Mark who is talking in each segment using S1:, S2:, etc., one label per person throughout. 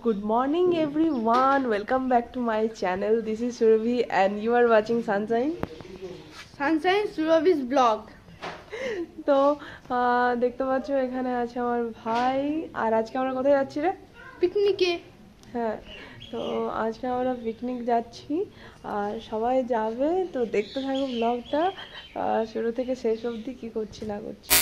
S1: Good morning everyone, welcome back to my channel. This is Surabhi and you are watching Sunshine
S2: Surabhi's vlog.
S1: তো দেখতে পাচ্ছ এখানে আছে আমার ভাই আর আজকে আমরা কোথায় যাচ্ছি রে?
S2: পিকনিকে।
S1: হ্যাঁ, তো আজকে আমরা পিকনিক যাচ্ছি আর সবাই যাবে, তো দেখতে থাকো ব্লগটা শুরু থেকে শেষ অবধি কি করছি না করছি।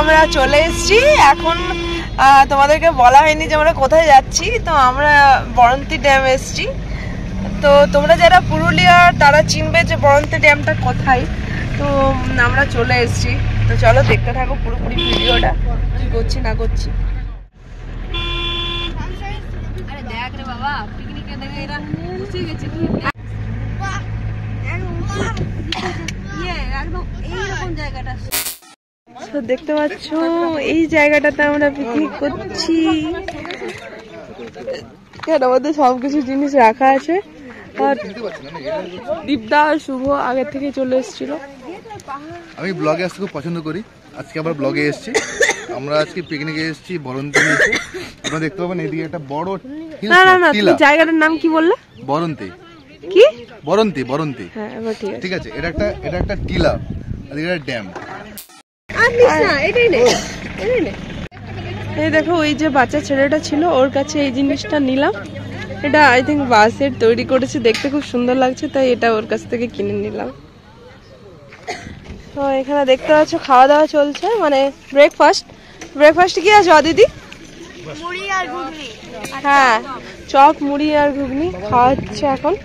S1: আমরা চলে এসেছি এখন, তোমাদেরকে বলা হয়নি যে আমরা কোথায় যাচ্ছি। তো আমরা বরন্তী ড্যাম এসেছি। তো তোমরা যারা পুরুলিয়ার তারা চিনবে যে বরন্তী ড্যামটা কোথায়। তো আমরা চলে এসেছি, তো চলো দেখতে থাকো পুরোপুরি ভিডিওটা কি করছি না করছি।
S2: আরে দেখ রে বাবা, পিকনিকে দেখে এরা বসে গেছে কি একদম এইরকম জায়গাটা।
S1: তো দেখতে পাচ্ছ এই জায়গাটাতে আমরা পিকনিক করছি। আমাদের সবকিছু জিনিস রাখা আছে আর দীপদা আর শুভ আগে থেকে চলে এসেছিল।
S3: আমি ব্লগে আসতে খুব পছন্দ করি, আজকে আবার ব্লগে এসেছি। আমরা আজকে পিকনিকে এসেছি বরন্তী নিচে। আপনারা দেখতে পাবেন এদিকে একটা বড়
S1: না না না, তুমি জায়গাটার নাম কি বললে?
S3: বরন্তী।
S1: কি?
S3: বরন্তী বরন্তী।
S1: হ্যাঁ এবার
S3: ঠিক আছে, এটা একটা টিলা, এদিকে একটা ড্যাম।
S1: এই দেখো ওই যে বাচ্চা ছেলেটা ছিল ওর কাছে এই জিনিসটা নিলাম। এটা আই থিঙ্ক বাঁশের তৈরি করেছে, দেখতে খুব সুন্দর লাগছে, তাই এটা ওর কাছ থেকে কিনে নিলাম। তো এখানে দেখতে পাচ্ছ খাওয়া দাওয়া চলছে, মানে ব্রেকফাস্ট কি আছে দিদি?
S2: মুড়ি আর ঘুগনি।
S1: হ্যাঁ, চপ মুড়ি আর ঘুগনি খাওয়া হচ্ছে এখন।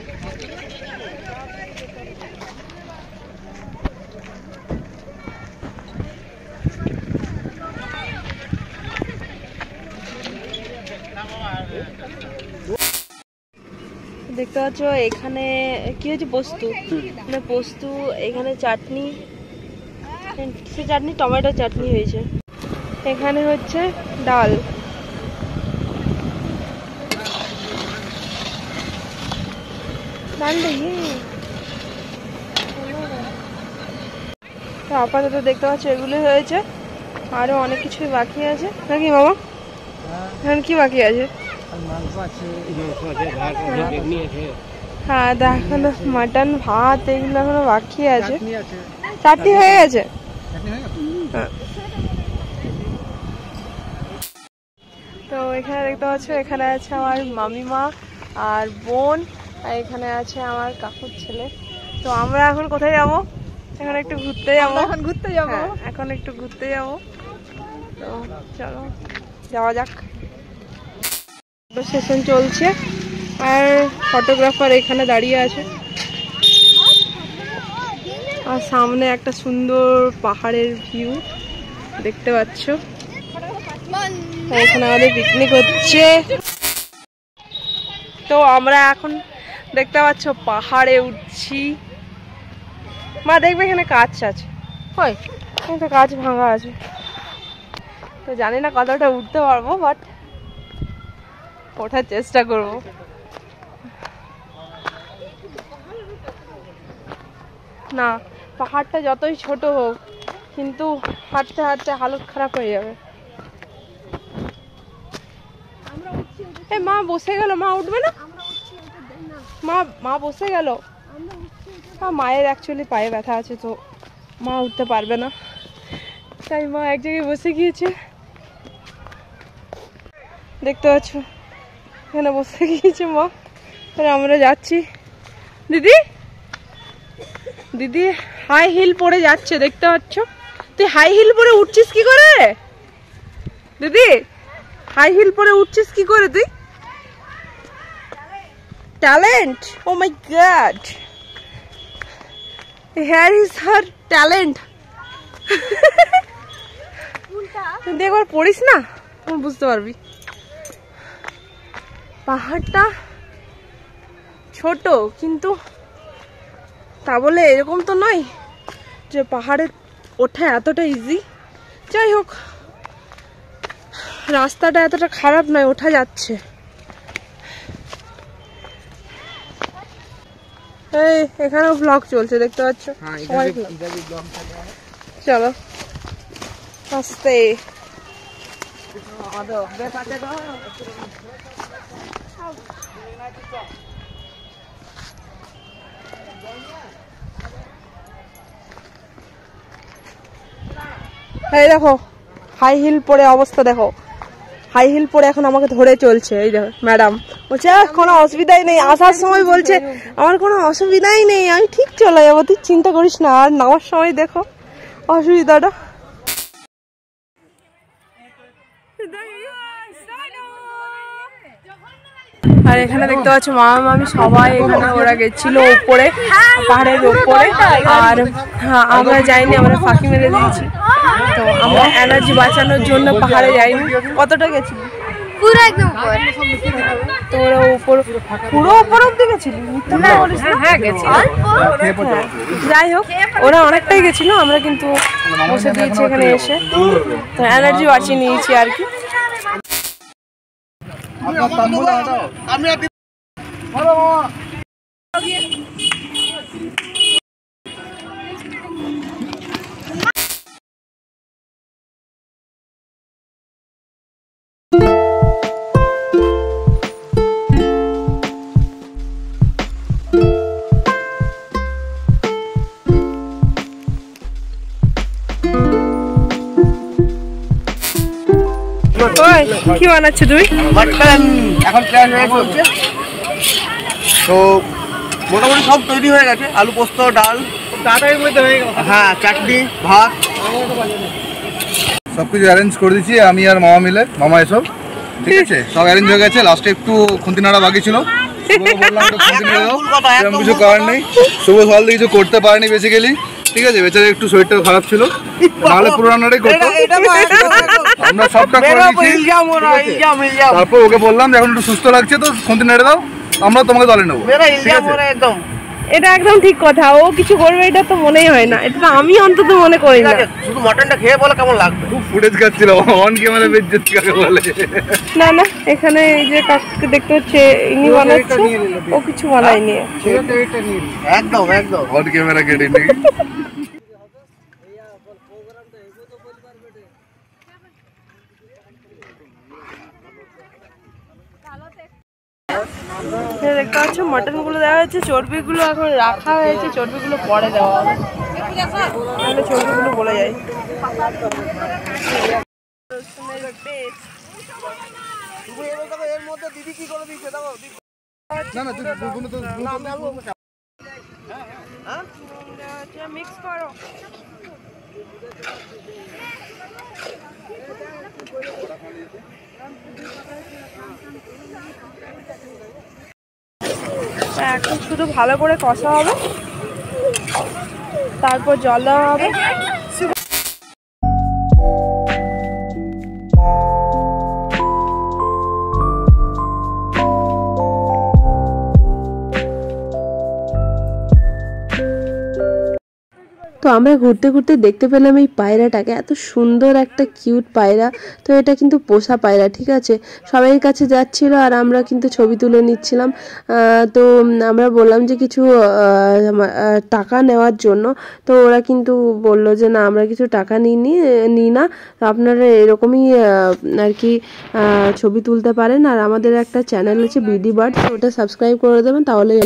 S1: দেখতে পাচ্ছ এখানে কি হচ্ছে পোস্তু, মানে পোস্তু, এখানে চাটনি, সে চাটনি টমেটো চাটনি হয়েছে। এখানে হচ্ছে ডাল, তো আপাতত দেখতে পাচ্ছ এগুলো হয়েছে, আরো অনেক কিছুই বাকি আছে নাকি মামা? এখন কি বাকি আছে? হ্যাঁ দেখো মাটন ভাত এগুলো এখনো বাকি আছে। চাটনি হয়ে গেছে। তো এখানে দেখতে পাচ্ছ এখানে আছে আমার মামিমা আর বোন, আর এখানে আছে আমার কাকুর ছেলে। তো আমরা এখন কোথায় যাবো? এখন একটু ঘুরতে যাবো। এখন একটু ঘুরতে যাবো, তো চলো যাওয়া যাক। সেশন চলছে আর ফটোগ্রাফার এখানে দাঁড়িয়ে আছে, আর সামনে একটা সুন্দর পাহাড়ের ভিউ দেখতে পাচ্ছ। এখানে আমাদের পিকনিক হচ্ছে। তো আমরা এখন দেখতে পাচ্ছ পাহাড়ে উঠছি। মা দেখবে এখানে কাঁচ আছে, হয় তো কাঁচ ভাঙা আছে, তো জানি না কতটা উঠতে পারবো, বাট ওঠার চেষ্টা করবো। না, পাহাড়টা যতই ছোট হোক কিন্তু হাঁটতে হাঁটতে হালত খারাপ হয়ে যাবে। এই মা বসে গেল, মা উঠবে না? মা বসে গেল। মায়ের অ্যাকচুয়ালি পায়ে ব্যথা আছে, তো মা উঠতে পারবে না, তাই মা এক জায়গায় বসে গিয়েছে। দেখতে পাচ্ছ এখানে বসে গিয়েছে মা, আমরা যাচ্ছি। দিদি হাই হিল পরে যাচ্ছে, দেখতে পাচ্ছ। তুই হাই হিল পরে উঠছিস কি করে দিদি? হাই হিল পরে উঠছিস কি করে তুই? Talent, oh my god, here is her talent. তুই একবার পড়িস না, বুঝতে পারবি। পাহাড়টা ছোট, কিন্তু তা বলে এরকম তো নয় যে পাহাড়ে ওঠা এতটা ইজি। যাই হোক, রাস্তাটা এতটা খারাপ নয়, ওঠা যাচ্ছে। এই এখানেও ব্লগ চলছে, দেখতে পাচ্ছ। চলো আস্তে। এই দেখো হাই হিল পরে অবস্থা দেখো, হাই হিল পরে এখন আমাকে ধরে চলছে। এই দেখো ম্যাডাম বলছে কোনো অসুবিধাই নেই, আসার সময় বলছে আমার কোনো অসুবিধাই নেই, আমি ঠিক চলে যাবো, তুই চিন্তা করিস না। আর নামার সময় দেখো অসুবিধাটা। আর এখানে দেখতে পাচ্ছ মামা মামি সবাই এখানে, ওরা গেছিল উপরে পাহাড়ের উপরে, আর আমরা যাইনি, আমরা ফাঁকি মেরে দিয়েছি। তো আমরা এনার্জি বাঁচানোর জন্য পাহাড়ে যাইনি। কতটা গেছিল?
S2: পুরো একদম
S1: তো ওরা উপর, পুরো উপর অব্দি গেছিল? হ্যাঁ গেছি। যাই হোক, ওরা অনেকটাই গেছিল, আমরা কিন্তু বসে দিয়েছি এখানে এসে, তো এনার্জি বাঁচিয়ে নিয়েছি আর কি। কি বানাচ্ছ তুই?
S4: এখন প্ল্যান হয়ে চলছে, তো মোটামুটি সব তৈরি হয়ে গেছে। আলু পোস্ত, ডাল, হ্যাঁ চাটনি, ভাত,
S3: সবকিছু অ্যারেঞ্জ করে দিচ্ছি আমি আর মামা মিলে। মামা এসব ঠিক আছে, সব অ্যারেঞ্জ হয়ে গেছে। লাস্টে একটু খুন্তি নাড়া বাকি ছিল, সেরকম কিছু করার নেই। শুভ সকাল থেকে কিছু করতে পারেনি বেসিক্যালি, ঠিক আছে। বেচারা একটু শরীরটা খারাপ ছিল, নাহলে পুরো রান্নাটাই করতো। আমরা সবটা করে দিচ্ছি। তারপর ওকে বললাম এখন একটু সুস্থ লাগছে তো খুন্তি নেড়ে দাও, আমরা তোমাকে দলে নেবো, ঠিক আছে।
S1: এটা একদম ঠিক কথা, ও কিছু করবে এটা তো মনেই হয় না, এটা তো আমি অন্তত মনে করি না।
S4: শুধু মটনটা খেয়ে বলো কেমন লাগবে।
S3: খুব ফুটেজ খাচ্ছিল, অন ক্যামেরা বেজ্জত কাকে বলে।
S1: না না, এখানে এই যে কাকুকে দেখতে হচ্ছে, ইনি বানাচ্ছে, ও কিছু বানায়নি।
S4: একদম একদম
S3: অন ক্যামেরা কেটে নেই।
S1: দেখতে পাচ্ছ মটন গুলো দেওয়া হয়েছে, চর্বি গুলো এখন রাখা হয়েছে, চর্বি গুলো পরে দেওয়া হবে, তাহলে চর্বি গুলো বলে যায়। মিক্স করো। এখন শুধু ভালো করে কষা হবে, তারপর জল দেওয়া হবে। তো আমরা ঘুরতে ঘুরতে দেখতে পেলাম এই পায়রাটাকে, এত সুন্দর একটা কিউট পায়রা। তো এটা কিন্তু পোষা পায়রা, ঠিক আছে। সবাই কাছে যাচ্ছিল আর আমরা কিন্তু ছবি তুলে নিচ্ছিলাম। তো আমরা বললাম যে কিছু টাকা নেওয়ার জন্য, তো ওরা কিন্তু বললো যে না আমরা কিছু টাকা নিই না, তো আপনারা এরকমই আর কি ছবি তুলতে পারেন। আর আমাদের একটা চ্যানেল আছে বিডি বার্ড, তো ওটা সাবস্ক্রাইব করে দেবেন, তাহলে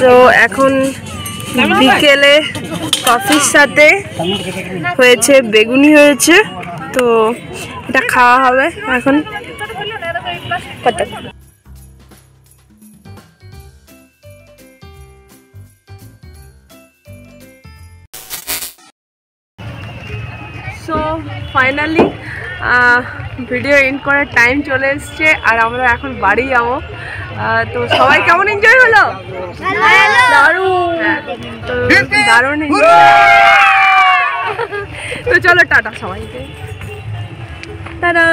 S1: তো এখন বিকেলে কফির সাথে হয়েছে বেগুনি হয়েছে, তো এটা খাওয়া হবে এখন। কত সো ফাইনালি ভিডিও এন্ড করার টাইম চলে এসছে আর আমরা এখন বাড়ি যাবো। তো সবাই কেমন এনজয় হলো? দারুণ, তো দারুণ তো চলো টাটা সবাইকে, টাটা।